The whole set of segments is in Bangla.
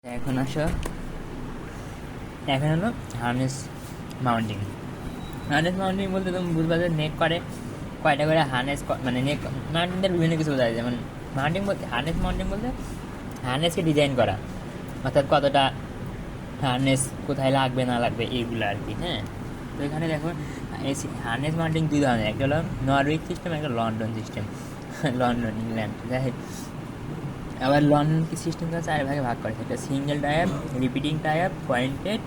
এখন আসো, এখন হলো হার্নেস মাউন্টিং। হার্নেস মাউন্টিং বলতে তুমি বুঝবা যে নেক করে কয়টা করে হার্নেস, মানে নেক মাউন্টিংয়ের বিভিন্ন কিছু বোঝা যায়। যেমন মাউন্টিং বলতে, হার্নেস মাউন্টিং বলতে হার্নেসকে ডিজাইন করা, অর্থাৎ কতটা হার্নেস কোথায় লাগবে না লাগবে এইগুলো আর কি। হ্যাঁ, তো এখানে দেখো এই হার্নেস মাউন্টিং দুই ধরনের, একটা হলো নরউইক সিস্টেম, একটা লন্ডন সিস্টেম। লন্ডন ইংল্যান্ড, যাই হোক। আবার লন্ডন কি সিস্টেমটা চার ভাগে ভাগ করেছে, একটা single type, repeating type, pointed,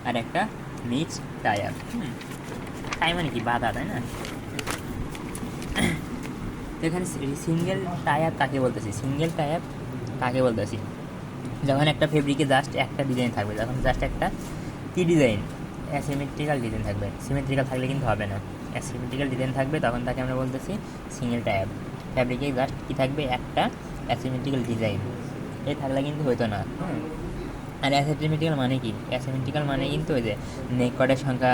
আর একটা মিক্সড টাইপ। তাই মানে কি বাধা, তাই না? তো এখানে সিঙ্গেল টাইপ কাকে বলতেছি, সিঙ্গেল টাইপ কাকে বলতেছি, যখন একটা ফেব্রিকে জাস্ট একটা ডিজাইন থাকবে, যখন জাস্ট একটা কি ডিজাইন, অ্যাসিমেট্রিক্যাল ডিজাইন থাকবে। সিমেট্রিক্যাল থাকলে কিন্তু হবে না, অ্যাসিমেট্রিক্যাল ডিজাইন থাকবে, তখন তাকে আমরা বলতেছি সিঙ্গেল টাইপ। ফ্যাব্রিকে জাস্ট কী থাকবে, একটা অ্যাসিমেট্রিক্যাল ডিজাইন, এই থাকলে কিন্তু হইতো না। আর অ্যাসিমেট্রিক্যাল মানে কি, অ্যাসিমেট্রিক্যাল মানে কিন্তু ওই যে নেক কটের সংখ্যা,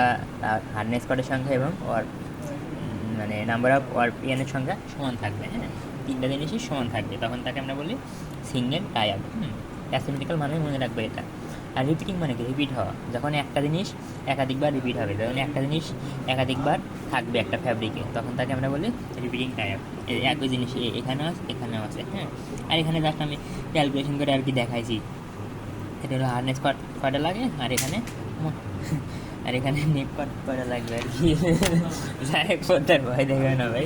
হার্ডনেস কটের সংখ্যা এবং ওর মানে নাম্বার অফ ওর পিএনের সংখ্যা সমান থাকবে। হ্যাঁ, তিনটা জিনিসই সমান থাকবে, তখন তাকে আমরা বলি সিঙ্গেল টাইপ। অ্যাসিমেট্রিক্যাল মানে মনে রাখবে এটা। আর রিপিটিং মানে কি, রিপিট হওয়া, যখন একটা জিনিস একাধিকবার রিপিট হবে, যখন একটা জিনিস একাধিকবার থাকবে একটা ফ্যাব্রিকে, তখন তাকে আমরা বলি রিপিটিং টাইপ। একই জিনিস এখানেও আছে, এখানেও আছে। হ্যাঁ, আর এখানে জাস্ট আমি ক্যালকুলেশন করে আর কি দেখাইছি, এটা হলো হার্নেস কয়টা লাগে, আর এখানে আর এখানে নেক কয়টা লাগবে আর কি। যাই হোক, পড়তার ভয় দেখবে না ভাই।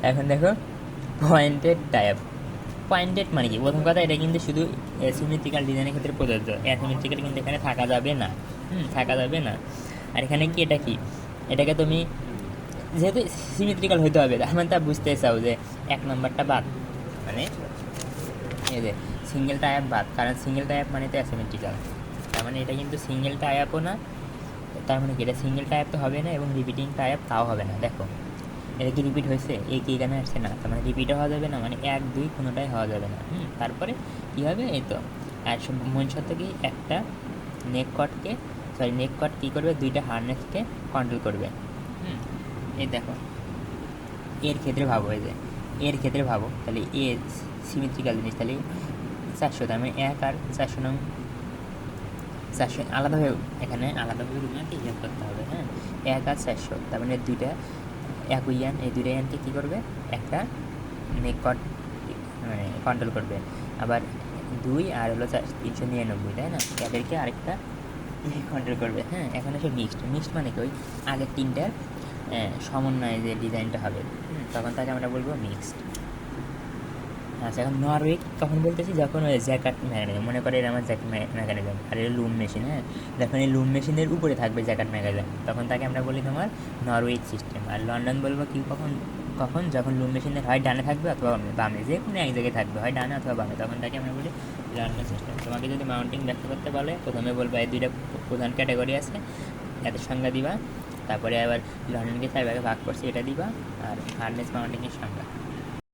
এখন দেখো পয়েন্টেড টাইপ। পয়েন্টেড মানে কি, প্রথম কথা এটা কিন্তু শুধু সিমেট্রিক্যাল ডিজাইনের ক্ষেত্রে প্রযোজ্য, অ্যাসিমেট্রিক্যাল কিন্তু এখানে থাকা যাবে না। থাকা যাবে না। আর এখানে কি, এটা কি, এটাকে তুমি যেহেতু সিমেট্রিক্যাল হইতে হবে, তার মানে তা বুঝতে চাও যে এক নম্বরটা বাদ, মানে এই যে সিঙ্গেল টাইপ বাদ, কারণ সিঙ্গেল টাইপ মানে তো অ্যাসিমেট্রিক্যাল, তার মানে এটা কিন্তু সিঙ্গেল টাইপও না, তার মানে কি এটা সিঙ্গেল টাইপ তো হবে না, এবং রিপিটিং টাইপ তাও হবে না। দেখো এটা কি রিপিট হয়েছে, এই কি এখানে আসছে না, তার মানে রিপিটও হওয়া যাবে না, মানে এক দুই কোনোটাই হওয়া যাবে না। তারপরে কী হবে, এই তো আর মন সত্য কি, একটা নেক কটকে, সরি নেক কট কী করবে, দুইটা হার্নেসকে কন্ট্রোল করবে। এই দেখো এর ক্ষেত্রে ভাবো, এই যে এর ক্ষেত্রে ভাবো, তাহলে এ সিমেট্রিক্যাল জিনিস, তাহলে 400, তার মানে 1 আর 400 নং, 400 আলাদাভাবে, এখানে আলাদাভাবে রুমাকে হিসাব করতে হবে। হ্যাঁ, 1 আর 400, তার মানে দুইটা একই ইয়ান, এই দুইটা ইয়ানকে কী করবে, একটা নেক কট মানে কন্ট্রোল করবে। আবার 2 আর হলো 399, তাই না, এদেরকে আরেকটা কন্ট্রোল করবে। হ্যাঁ, এখন এসে মিক্সড। মিক্সড মানে কি, ওই আগের তিনটার সমন্বয়ে যে ডিজাইনটা হবে, তখন তাকে আমরা বলবো মিক্সড। আচ্ছা, এখন নরওয়েক কখন বলতেছি, যখন ওই জ্যাকেট মেকানিজম, মনে করে এটা আমার জ্যাকেট মেকানিজম, আর এটা লুম মেশিন। হ্যাঁ, যখন এই লুম মেশিনের উপরে থাকবে জ্যাকেট মেকানিজম, তখন তাকে আমরা বলি তোমার নরওয়েক সিস্টেম। আর লন্ডন বলবো কি, কখন কখন যখন লুম মেশিনের হয় ডানে থাকবে অথবা বামে, যে কোনো এক জায়গায় থাকবে, হয় ডানে অথবা বামে, তখন তাকে আমরা বলি লন্ডন সিস্টেম। তোমাকে যদি মাউন্টিং ব্যাখ্যা করতে বলে, প্রথমে বলবো এই দুইটা প্রধান ক্যাটাগরি আছে, এদের সংজ্ঞা দিবা, তারপরে আবার লন্ডনকে 4 ভাগে ভাগ করছি এটা দিবা, আর হার্ডনেস মাউন্টিংয়ের সংজ্ঞা।